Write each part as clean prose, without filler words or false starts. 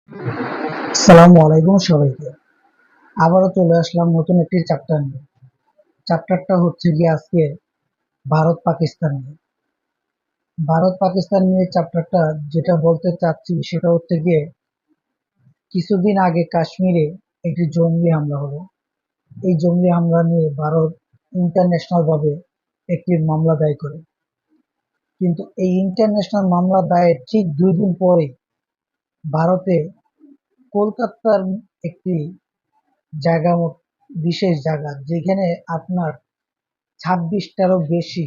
আসসালামু আলাইকুম সবাইকে। আবারও চলে আসলাম নতুন একটি চ্যাপ্টার নিয়ে। চ্যাপ্টারটা হচ্ছে গিয়ে আজকে ভারত পাকিস্তান নিয়ে। ভারত পাকিস্তান নিয়ে চ্যাপ্টারটা যেটা বলতে চাচ্ছি সেটা হচ্ছে গিয়ে কিছুদিন আগে কাশ্মীরে একটি জঙ্গি হামলা হলো। এই জঙ্গি হামলা নিয়ে ভারত ইন্টারন্যাশনাল ভাবে একটি মামলা দায়ের করে। কিন্তু এই ইন্টারন্যাশনাল মামলা দায়ের ঠিক 2 দিন পরে ভারতে কলকাতার একটি জায়গা বিশেষ জায়গা যেখানে আপনার 26টারও বেশি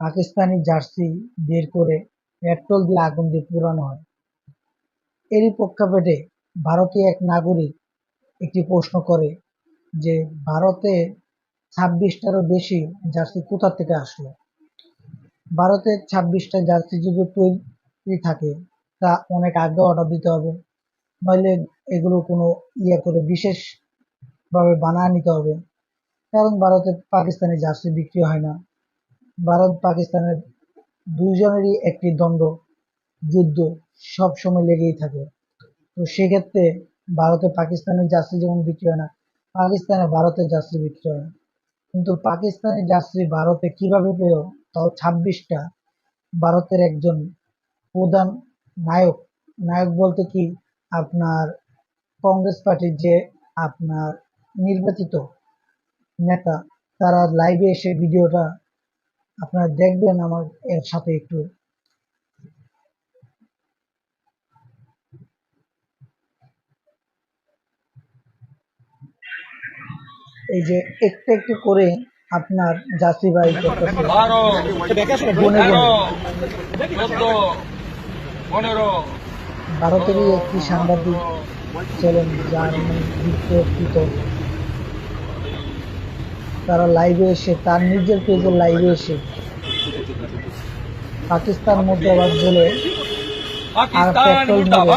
পাকিস্তানি জার্সি বের করে পেট্রোল দিয়ে আগুন দিয়ে পোড়ানো হয়। এরই প্রেক্ষাপটে ভারতীয় এক নাগরিক একটি প্রশ্ন করে যে ভারতে 26টারও বেশি জার্সি কোথা থেকে আসলো। ভারতে 26টা জার্সি যদি তৈরি থাকে তা অনেক আগে অর্ডার দিতে হবে, নইলে এগুলো কোনো করে বিশেষ ভাবে বানায় নিতে হবে। কারণ ভারতে পাকিস্তানি জার্সি বিক্রি হয় না। ভারত পাকিস্তানের দুইজনেরই একটি দ্বন্দ্ব যুদ্ধ সবসময় লেগেই থাকে। তো সেক্ষেত্রে ভারতে পাকিস্তানের জার্সি যেমন বিক্রি হয় না, পাকিস্তানে ভারতের জার্সি বিক্রি হয় না। কিন্তু পাকিস্তানি জার্সি ভারতে কিভাবে পেল, তাও 26টা। ভারতের একজন প্রধান নায়ক, নায়ক বলতে কি আপনার কংগ্রেস পার্টির যে আপনার নির্বাচিত নেতা, তারা লাইভে এসে ভিডিওটা আপনারা দেখবেন আমার এর সাথে একটু। এই যে একটু একটু করে আপনার জার্সি বাই করতেছে বনে বনে। ভারতেরই একটি সাংবাদিক ছিলেন যার নাম বিতর্কিত, তারা লাইভে এসে তার নিজের পেজের লাইভে এসে পাকিস্তান মুর্দাবাদ বলে আর পেট্রোল মেরে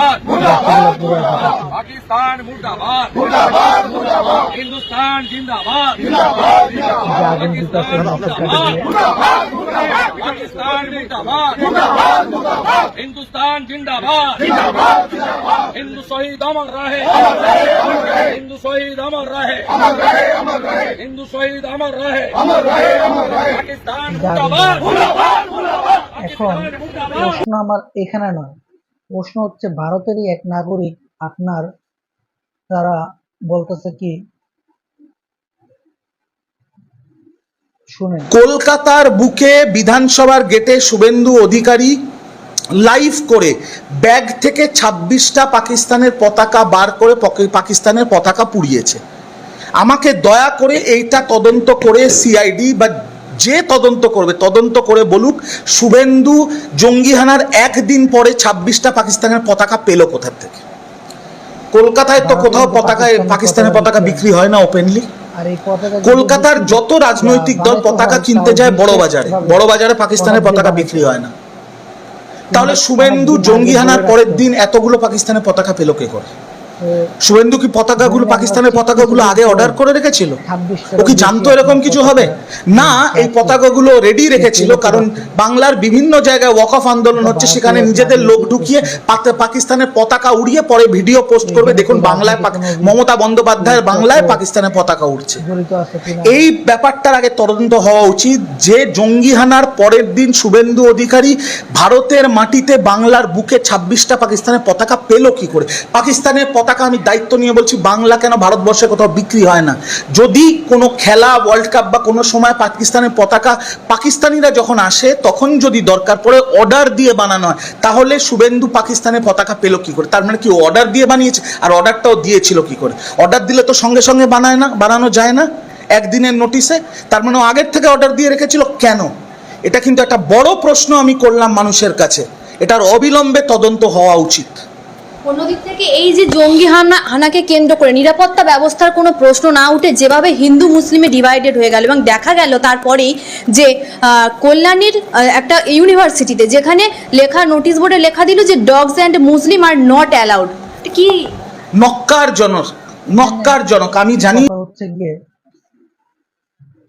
पाकिस्तान मुर्दाबाद मुर्दाबाद मुर्दाबाद हिंदुस्तान जिंदाबाद जिंदाबाद पाकिस्तान मुर्दाबाद मुर्दाबाद मुर्दाबाद हिंदुस्तान जिंदाबाद जिंदाबाद हिंदू शहीद अमर रहे हिंदू शहीद अमर रहे हिंदू शहीद अमर रहे पाकिस्तान मुर्दाबाद এখন প্রশ্ন আমার এখানে নয়, প্রশ্ন হচ্ছে ভারতেরই এক নাগরিক আপনার, তারা বলতেছে কি শুনেন। কলকাতার বুকে বিধানসভার গেটে শুভেন্দু অধিকারী লাইভ করে ব্যাগ থেকে 26টা পাকিস্তানের পতাকা বার করে পাকিস্তানের পতাকা পুড়িয়েছে। আমাকে দয়া করে এইটা তদন্ত করে সিআইডি বা যে তদন্ত করবে তদন্ত করে বলুক শুভেন্দু জঙ্গিহানার একদিন পরে 26টা পাকিস্তানের পতাকা পেল কোথা থেকে। কলকাতায় তো কোথাও পতাকায় পাকিস্তানের পতাকা বিক্রি হয় না ওপেনলি। কলকাতার যত রাজনৈতিক দল পতাকা কিনতে যায় বড় বাজারে পাকিস্তানের পতাকা বিক্রি হয় না। তাহলে শুভেন্দু জঙ্গিহানার পরের দিন এতগুলো পাকিস্তানের পতাকা পেল কে করে? শুভেন্দু কি পতাকাগুলো পাকিস্তানের পতাকাগুলো আগে অর্ডার করে রেখেছিল? ও কি জানতো এরকম কিছু হবে? না, এই পতাকাগুলো রেডি রেখেছিল কারণ বাংলার বিভিন্ন জায়গায় ওয়াকফ আন্দোলন হচ্ছে, সেখানে নিজেদের লোক ঢুকিয়ে পাকিস্তানের পতাকা উড়িয়ে পরে ভিডিও পোস্ট করবে, দেখুন বাংলায় মমতা বন্দ্যোপাধ্যায়ের বাংলায় পাকিস্তানের পতাকা উড়ছে। এই ব্যাপারটার আগে তদন্ত হওয়া উচিত যে জঙ্গিহানার পরের দিন শুভেন্দু অধিকারী ভারতের মাটিতে বাংলার বুকে 26টা পাকিস্তানের পতাকা পেল কি করে। পাকিস্তানের পতাকা আমি দায়িত্ব নিয়ে বলছি, বাংলা কেন ভারতবর্ষে কোথাও বিক্রি হয় না। যদি কোনো খেলা ওয়ার্ল্ড কাপ বা কোনো সময় পাকিস্তানের পতাকা পাকিস্তানিরা যখন আসে তখন যদি দরকার পড়ে অর্ডার দিয়ে বানানো হয়, তাহলে শুভেন্দু পাকিস্তানের পতাকা পেল কি করে? তার মানে কি অর্ডার দিয়ে বানিয়েছে? আর অর্ডারটাও দিয়েছিল কি করে? অর্ডার দিলে তো সঙ্গে সঙ্গে বানানো যায় না একদিনের নোটিশে। তার মানে আগের থেকে অর্ডার দিয়ে রেখেছিল কেন? এটা কিন্তু একটা বড় প্রশ্ন আমি করলাম মানুষের কাছে। এটার অবিলম্বে তদন্ত হওয়া উচিত। অন্যদিক থেকে এই যে জঙ্গি হানাকে কেন্দ্র করে নিরাপত্তা ব্যবস্থার কোনো প্রশ্ন না উঠে যেভাবে হিন্দু মুসলিমে ডিভাইডেড হয়ে গেল, এবং দেখা গেল তারপরেই যে কল্যাণীর একটা ইউনিভার্সিটিতে যেখানে লেখা নোটিশ বোর্ডে লেখা দিল যে dogs and Muslim are not allowed. কি নক্কারজনক। আমি জানি হচ্ছে গিয়ে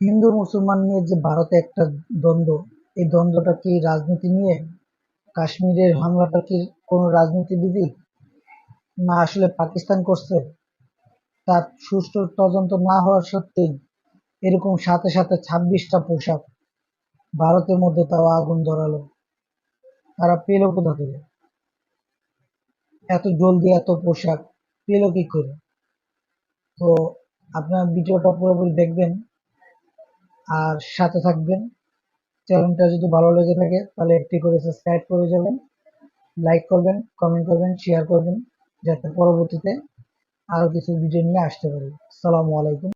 হিন্দু মুসলমান নিয়ে যে ভারতে একটা দ্বন্দ্ব, এই দ্বন্দ্বটা কি রাজনীতি নিয়ে? কাশ্মীরের হামলাটা কি কোনো রাজনীতিবিদ? না আসলে পাকিস্তান করছে, তার সুষ্ঠু তদন্ত না হওয়ার সত্ত্বেই এরকম সাথে সাথে 26টা পোশাক ভারতের মধ্যে তাও আগুন ধরালো, তারা পেলো কোথা থেকে? এত জলদি এত পোশাক পেলো কি করে? তো আপনার ভিডিওটা পুরোপুরি দেখবেন আর সাথে থাকবেন। চ্যানেলটা যদি ভালো লেগে থাকে তাহলে একটি করে সাবস্ক্রাইব করে যাবেন, লাইক করবেন, কমেন্ট করবেন, শেয়ার করবেন, যাতে পরবর্তীতে আরো কিছু ভিডিও নিয়ে আসতে পারি। আসসালামু আলাইকুম।